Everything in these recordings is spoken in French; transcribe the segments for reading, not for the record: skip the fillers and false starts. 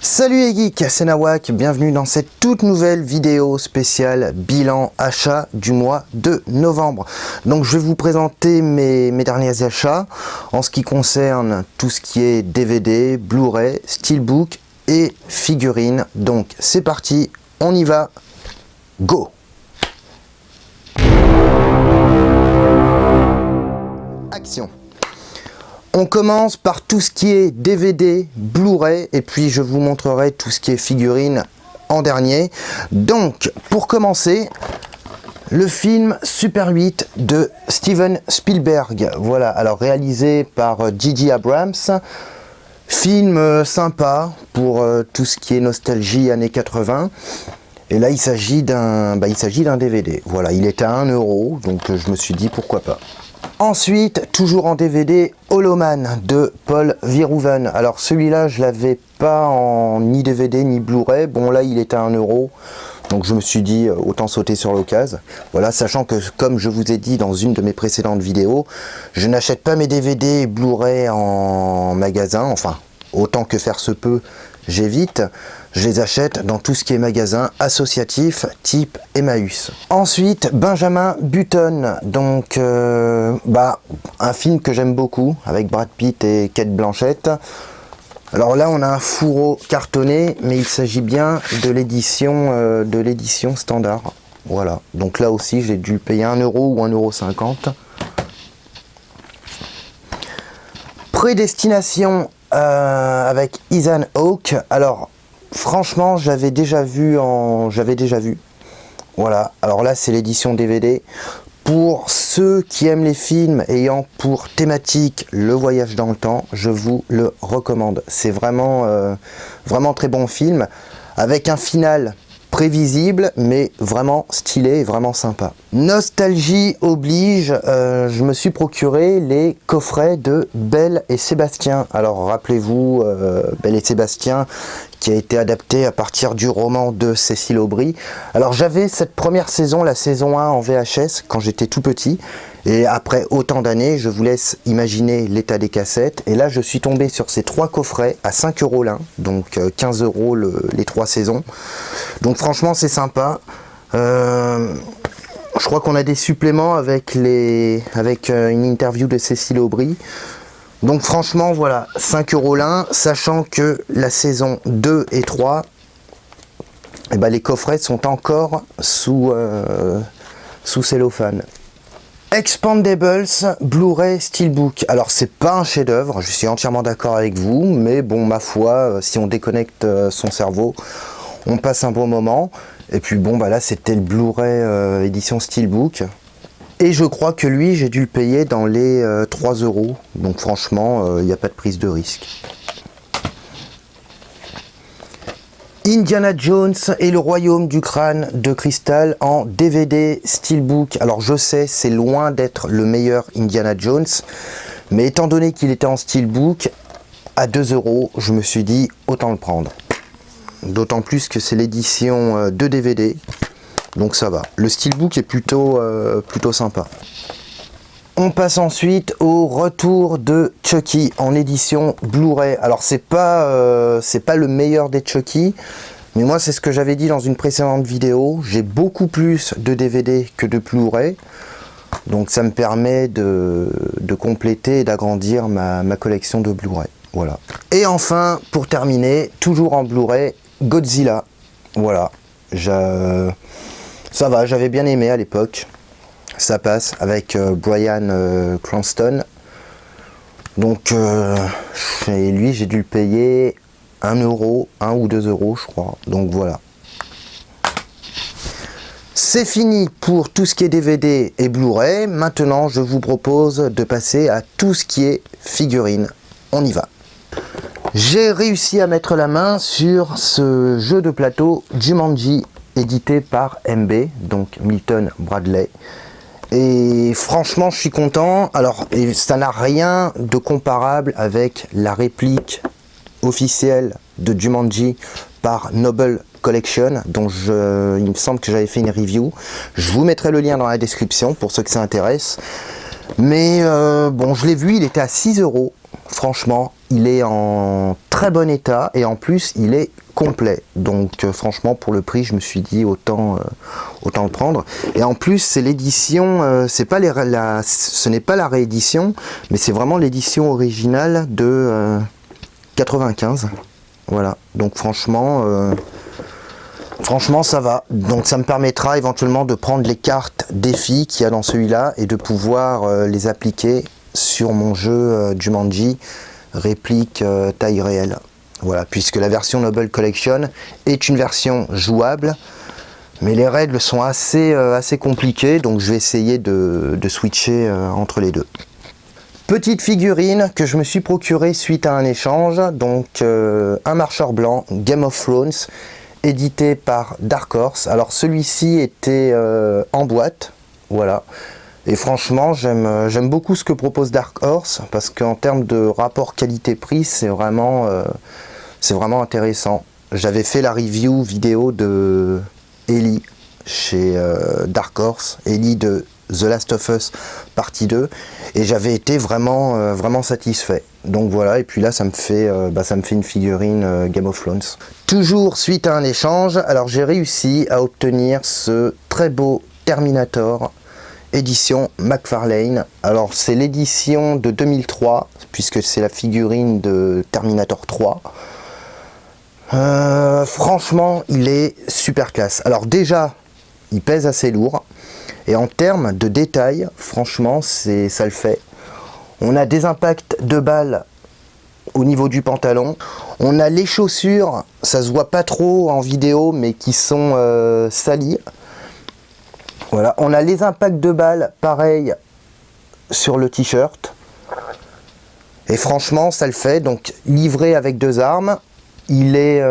Salut les geeks, c'est Nawak, bienvenue dans cette toute nouvelle vidéo spéciale bilan achat du mois de novembre. Donc je vais vous présenter mes derniers achats en ce qui concerne tout ce qui est DVD, Blu-ray, Steelbook et figurines. Donc c'est parti, on y va, go! Action! On commence par tout ce qui est DVD, Blu-ray et puis je vous montrerai tout ce qui est figurines en dernier. Donc pour commencer, le film Super 8 de Steven Spielberg. Voilà, alors réalisé par J.J. Abrams. Film sympa pour tout ce qui est nostalgie années 80. Et là il s'agit d'un DVD. Voilà, il était à 1 €, donc je me suis dit pourquoi pas. Ensuite, toujours en DVD, Holoman de Paul Verhoeven. Alors celui-là, je l'avais pas en ni DVD ni Blu-ray. Bon là, il était à 1 €. Donc je me suis dit, autant sauter sur l'occasion. Voilà, sachant que comme je vous ai dit dans une de mes précédentes vidéos, je n'achète pas mes DVD et Blu-ray en magasin. Enfin, autant que faire se peut, j'évite. Je les achète dans tout ce qui est magasin associatif type Emmaüs. Ensuite, Benjamin Button, donc un film que j'aime beaucoup avec Brad Pitt et Cate Blanchett. Alors là, on a un fourreau cartonné, mais il s'agit bien de l'édition standard. Voilà, donc là aussi, j'ai dû payer 1 € ou 1,50 €. Prédestination avec Ethan Hawke. Alors franchement, j'avais déjà vu. Voilà, alors là c'est l'édition DVD. Pour ceux qui aiment les films ayant pour thématique le voyage dans le temps, je vous le recommande. C'est vraiment très bon film, avec un final prévisible, mais vraiment stylé et vraiment sympa. Nostalgie oblige, je me suis procuré les coffrets de Belle et Sébastien. Alors rappelez-vous, Belle et Sébastien, qui a été adapté à partir du roman de Cécile Aubry. Alors j'avais cette première saison, la saison 1 en VHS, quand j'étais tout petit. Et après autant d'années, je vous laisse imaginer l'état des cassettes. Et là, je suis tombé sur ces 3 coffrets à 5 € l'un, donc 15 € les 3 saisons. Donc franchement, c'est sympa. Je crois qu'on a des suppléments avec une interview de Cécile Aubry. Donc franchement, voilà, 5 € l'un, sachant que la saison 2 et 3, les coffrets sont encore sous cellophane. Expandables, Blu-ray, Steelbook. Alors c'est pas un chef-d'œuvre, je suis entièrement d'accord avec vous, mais bon, ma foi, si on déconnecte son cerveau, on passe un bon moment. Et puis bon, là c'était le Blu-ray édition Steelbook. Et je crois que lui, j'ai dû le payer dans les 3 €. Donc franchement, il n'y a pas de prise de risque. Indiana Jones et le royaume du crâne de cristal en DVD Steelbook. Alors je sais, c'est loin d'être le meilleur Indiana Jones, mais étant donné qu'il était en Steelbook, à 2 €, je me suis dit autant le prendre. D'autant plus que c'est l'édition de DVD, donc ça va. Le Steelbook est plutôt sympa. On passe ensuite au retour de Chucky en édition Blu-ray. Alors c'est pas le meilleur des Chucky, mais moi c'est ce que j'avais dit dans une précédente vidéo. J'ai beaucoup plus de DVD que de Blu-ray, donc ça me permet de compléter et d'agrandir ma collection de Blu-ray. Voilà. Et enfin, pour terminer, toujours en Blu-ray, Godzilla. Voilà. Ça va, j'avais bien aimé à l'époque. Ça passe avec Bryan Cranston. Donc chez lui, j'ai dû le payer 1 €, 1 ou 2 € je crois. Donc voilà. C'est fini pour tout ce qui est DVD et Blu-ray. Maintenant, je vous propose de passer à tout ce qui est figurines. On y va. J'ai réussi à mettre la main sur ce jeu de plateau Jumanji, édité par MB, donc Milton Bradley. Et franchement, je suis content. Alors, ça n'a rien de comparable avec la réplique officielle de Jumanji par Noble Collection, dont il me semble que j'avais fait une review. Je vous mettrai le lien dans la description pour ceux que ça intéresse. Mais bon, je l'ai vu, il était à 6 €. franchement, il est en très bon état et en plus, il est complet. Donc franchement, pour le prix, je me suis dit autant le prendre. Et en plus, c'est l'édition, ce n'est pas la réédition, mais c'est vraiment l'édition originale de 95. Voilà, donc franchement, ça va. Donc ça me permettra éventuellement de prendre les cartes défis qu'il y a dans celui-là et de pouvoir les appliquer sur mon jeu Jumanji réplique taille réelle. Voilà, puisque la version Noble Collection est une version jouable, mais les règles sont assez compliquées, donc je vais essayer de switcher entre les deux. Petite figurine que je me suis procurée suite à un échange, donc un marcheur blanc, Game of Thrones, édité par Dark Horse. Alors celui-ci était en boîte, voilà. Et franchement, j'aime beaucoup ce que propose Dark Horse, parce qu'en termes de rapport qualité-prix, c'est vraiment intéressant. J'avais fait la review vidéo de Ellie chez Dark Horse, Ellie de The Last of Us partie 2, et j'avais été vraiment satisfait. Donc voilà, et puis là ça me fait une figurine Game of Thrones. Toujours suite à un échange, alors j'ai réussi à obtenir ce très beau Terminator édition McFarlane. Alors c'est l'édition de 2003, puisque c'est la figurine de Terminator 3. Franchement, il est super classe. Alors déjà, il pèse assez lourd. Et en termes de détails, franchement, ça le fait. On a des impacts de balles au niveau du pantalon. On a les chaussures, ça se voit pas trop en vidéo, mais qui sont salies. Voilà, on a les impacts de balles, pareil, sur le t-shirt. Et franchement, ça le fait. Donc, livré avec 2 armes. Il est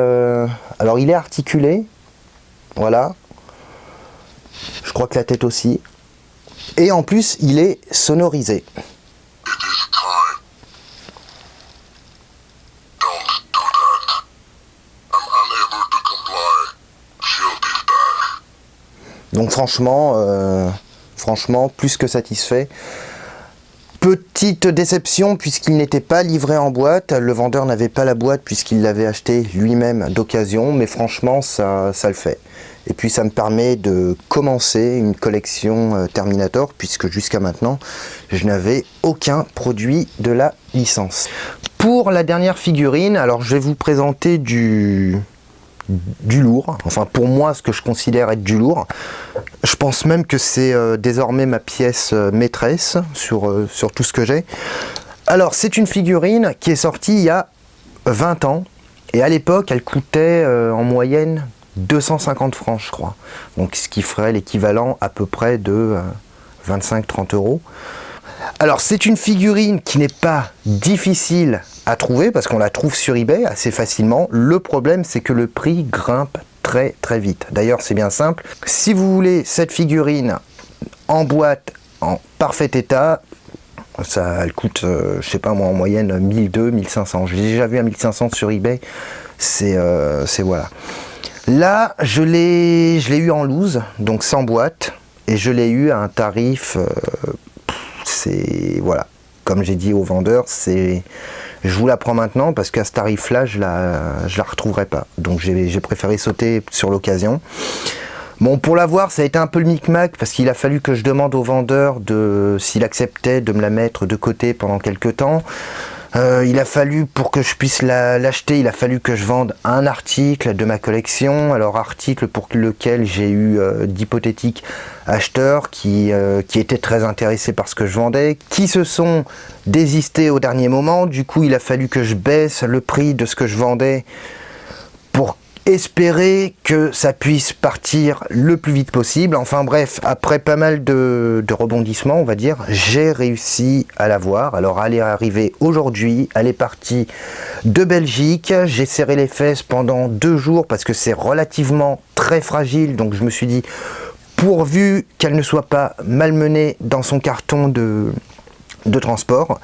articulé. Voilà. Je crois que la tête aussi. Et en plus, il est sonorisé. Donc franchement, plus que satisfait. Petite déception puisqu'il n'était pas livré en boîte. Le vendeur n'avait pas la boîte puisqu'il l'avait acheté lui-même d'occasion. Mais franchement, ça le fait. Et puis ça me permet de commencer une collection Terminator, puisque jusqu'à maintenant, je n'avais aucun produit de la licence. Pour la dernière figurine, alors je vais vous présenter du lourd. Enfin pour moi, ce que je considère être du lourd. Je pense même que c'est désormais ma pièce maîtresse sur tout ce que j'ai. Alors c'est une figurine qui est sortie il y a 20 ans. Et à l'époque, elle coûtait en moyenne 250 francs, je crois. Donc ce qui ferait l'équivalent à peu près de 25-30 euros. Alors c'est une figurine qui n'est pas difficile à trouver parce qu'on la trouve sur eBay assez facilement. Le problème, c'est que le prix grimpe très vite. D'ailleurs, c'est bien simple. Si vous voulez cette figurine en boîte, en parfait état, elle coûte, je sais pas moi, en moyenne 1200, 1500. J'ai déjà vu à 1500 sur eBay. C'est voilà. Là, je l'ai eu en loose, donc sans boîte, et je l'ai eu à un tarif, voilà, comme j'ai dit au vendeur, je vous la prends maintenant parce qu'à ce tarif-là, je la retrouverai pas. Donc j'ai préféré sauter sur l'occasion. Bon, pour l'avoir, ça a été un peu le micmac parce qu'il a fallu que je demande au vendeur s'il acceptait de me la mettre de côté pendant quelques temps. Il a fallu, pour que je puisse l'acheter, il a fallu que je vende un article de ma collection. Alors article pour lequel j'ai eu d'hypothétiques acheteurs qui étaient très intéressés par ce que je vendais, qui se sont désistés au dernier moment. Du coup, il a fallu que je baisse le prix de ce que je vendais pour espérer que ça puisse partir le plus vite possible. Enfin bref, après pas mal de rebondissements, on va dire, j'ai réussi à l'avoir. Alors elle est arrivée aujourd'hui, elle est partie de Belgique. J'ai serré les fesses pendant 2 jours parce que c'est relativement très fragile. Donc je me suis dit, pourvu qu'elle ne soit pas malmenée dans son carton de transport.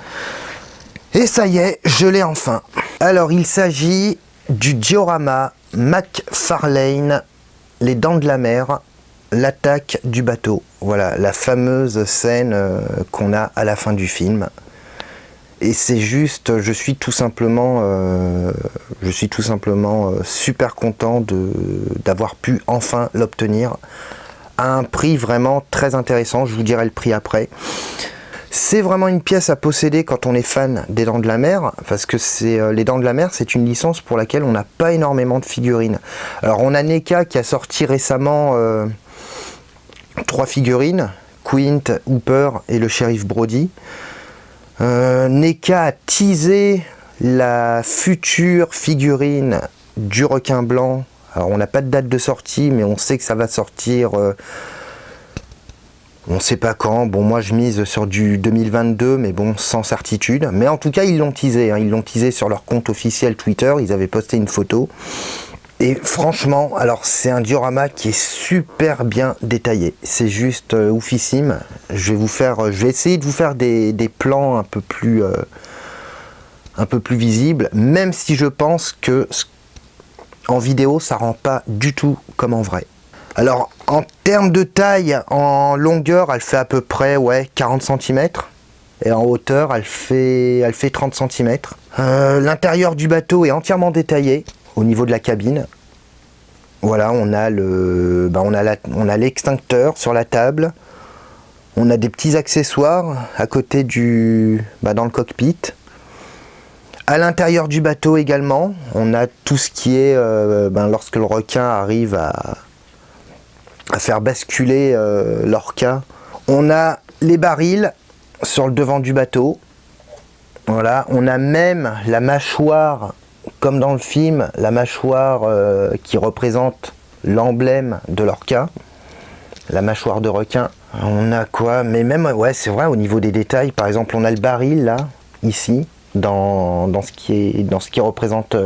Et ça y est, je l'ai enfin. Alors il s'agit du diorama McFarlane, les dents de la mer, l'attaque du bateau. Voilà, la fameuse scène qu'on a à la fin du film. et c'est juste, je suis tout simplement super content d'avoir pu enfin l'obtenir à un prix vraiment très intéressant. Je vous dirai le prix après. C'est vraiment une pièce à posséder quand on est fan des Dents de la Mer, parce que les Dents de la Mer, c'est une licence pour laquelle on n'a pas énormément de figurines. Alors on a NECA qui a sorti récemment 3 figurines, Quint, Hooper et le shérif Brody. NECA a teasé la future figurine du requin blanc. Alors on n'a pas de date de sortie, mais on sait que ça va sortir, on ne sait pas quand. Bon, moi je mise sur du 2022, mais bon, sans certitude. Mais en tout cas, ils l'ont teasé, hein. Ils l'ont teasé sur leur compte officiel Twitter, ils avaient posté une photo. Et franchement, alors c'est un diorama qui est super bien détaillé. C'est juste oufissime. Je vais essayer de vous faire des plans un peu plus visibles, même si je pense que en vidéo, ça rend pas du tout comme en vrai. Alors, en termes de taille, en longueur, elle fait à peu près 40 cm. Et en hauteur, elle fait 30 cm. L'intérieur du bateau est entièrement détaillé au niveau de la cabine. Voilà, on a l'extincteur sur la table. On a des petits accessoires à côté dans le cockpit. À l'intérieur du bateau également, on a tout ce qui est lorsque le requin arrive à faire basculer l'orca. On a les barils sur le devant du bateau. Voilà, on a même la mâchoire, comme dans le film, la mâchoire qui représente l'emblème de l'orca, la mâchoire de requin. On a quoi? Mais même, c'est vrai, au niveau des détails, par exemple, on a le baril là, ici, dans ce qui représente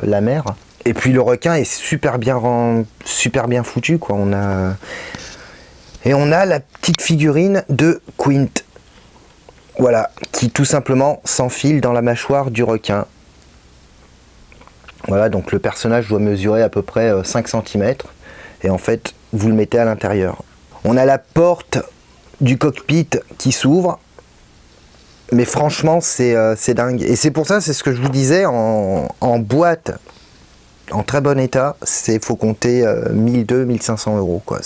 la mer. Et puis le requin est super bien foutu, quoi. On a la petite figurine de Quint. Voilà, qui tout simplement s'enfile dans la mâchoire du requin. Voilà, donc le personnage doit mesurer à peu près 5 cm. Et en fait, vous le mettez à l'intérieur. On a la porte du cockpit qui s'ouvre. Mais franchement, c'est dingue. Et c'est pour ça, c'est ce que je vous disais, en boîte, en très bon état, faut compter 1200-1500 €, quoi.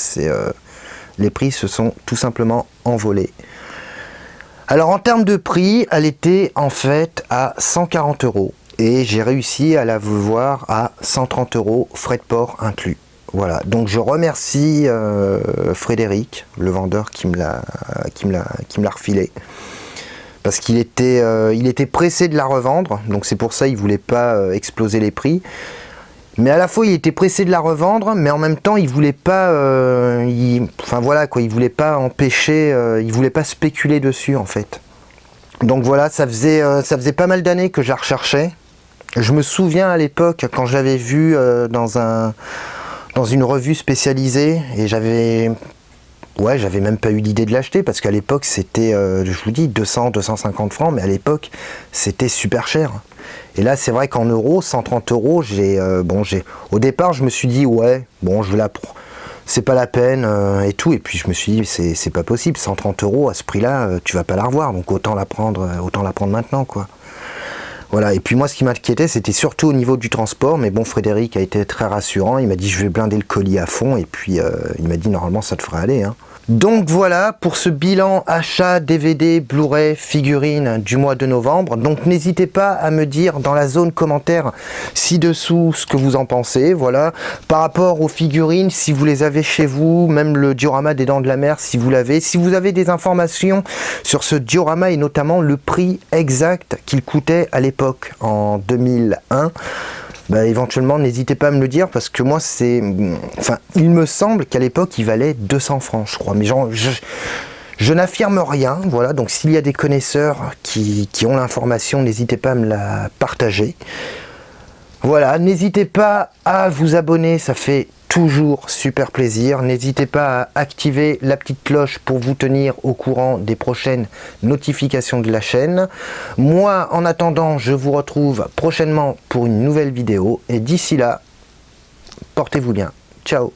Les prix se sont tout simplement envolés. Alors en termes de prix, elle était en fait à 140 €. Et j'ai réussi à la voir à 130 €, frais de port inclus. Voilà, donc je remercie Frédéric, le vendeur qui me l'a refilé. Parce qu'il était pressé de la revendre, donc c'est pour ça qu'il ne voulait pas exploser les prix. Mais à la fois il était pressé de la revendre, mais en même temps il voulait pas, il voulait pas empêcher, il voulait pas spéculer dessus en fait. Donc voilà, ça faisait pas mal d'années que je la recherchais. Je me souviens à l'époque quand je l'avais vue dans une revue spécialisée et j'avais même pas eu l'idée de l'acheter parce qu'à l'époque c'était, je vous dis, 200-250 francs, mais à l'époque c'était super cher. Et là c'est vrai qu'en euros, 130 €, au départ je me suis dit c'est pas la peine et tout, et puis je me suis dit c'est pas possible, 130 € à ce prix-là, tu vas pas la revoir, donc autant la prendre maintenant, quoi. Voilà, et puis moi ce qui m'inquiétait c'était surtout au niveau du transport, mais bon, Frédéric a été très rassurant, il m'a dit je vais blinder le colis à fond, et puis il m'a dit normalement ça te ferait aller, hein. Donc voilà pour ce bilan achat DVD, Blu-ray, figurines du mois de novembre. Donc n'hésitez pas à me dire dans la zone commentaire ci-dessous ce que vous en pensez. Voilà, par rapport aux figurines, si vous les avez chez vous, même le diorama des Dents de la Mer si vous l'avez. Si vous avez des informations sur ce diorama et notamment le prix exact qu'il coûtait à l'époque en 2001, éventuellement n'hésitez pas à me le dire, parce que moi il me semble qu'à l'époque il valait 200 francs je crois, mais je n'affirme rien. Voilà, donc s'il y a des connaisseurs qui ont l'information, n'hésitez pas à me la partager. Voilà, n'hésitez pas à vous abonner, ça fait toujours super plaisir. N'hésitez pas à activer la petite cloche pour vous tenir au courant des prochaines notifications de la chaîne. Moi, en attendant, je vous retrouve prochainement pour une nouvelle vidéo. Et d'ici là, portez-vous bien. Ciao!